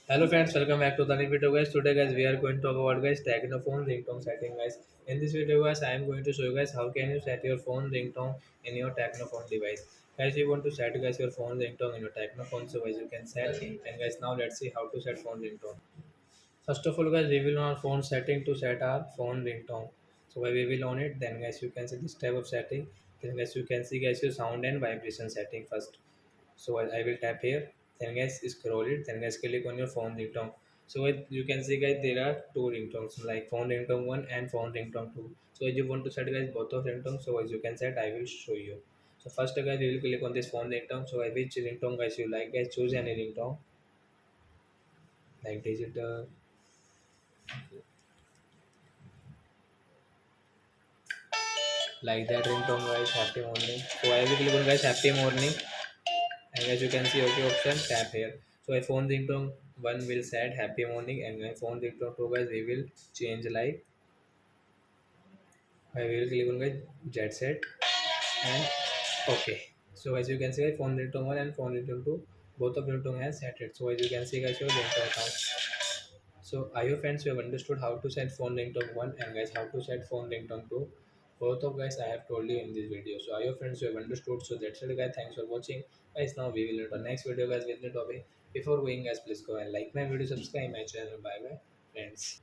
Hello friends, welcome back to the new video guys. Today guys we are going to talk about guys Tecno phone ringtone setting guys. In this video guys I am going to show you guys how can you set your phone ringtone in your Tecno phone device. Guys you want to set guys your phone ringtone in your Tecno phone, so guys you can set. And guys now let's see how to set phone ringtone. First of all guys we will on phone setting to set our phone ringtone. So while we will on it, then guys you can see this type of setting. Then guys you can see guys your sound and vibration setting first. So I will tap here, then guys scroll it, then guys click on your phone ringtone. So you can see guys there are two ringtones like phone ringtone 1 and phone ringtone 2. So if you want to set guys both of ringtones, so as you can set I will show you. So first guys we will click on this phone ringtone. So which ringtone guys you like, guys choose any ringtone like digital, like that ringtone guys, happy morning. So I will click on guys happy morning, and as you can see okay option, tap here. So my phone ringtone 1 will set happy morning, and my phone ringtone 2 guys we will change like I will click on guys jet set and okay. So as you can see phone ringtone 1 and phone ringtone 2 both of ringtone has set it. So as you can see guys your ringtone count. So I hope friends you have understood how to set phone ringtone 1 and guys how to set phone ringtone 2. Both of guys I have told you in this video. So I hope friends you have understood. So that's it guys. Thanks for watching. Guys now we will meet on next video guys with new topic. Before going guys please go and like my video, subscribe my channel. Bye bye friends.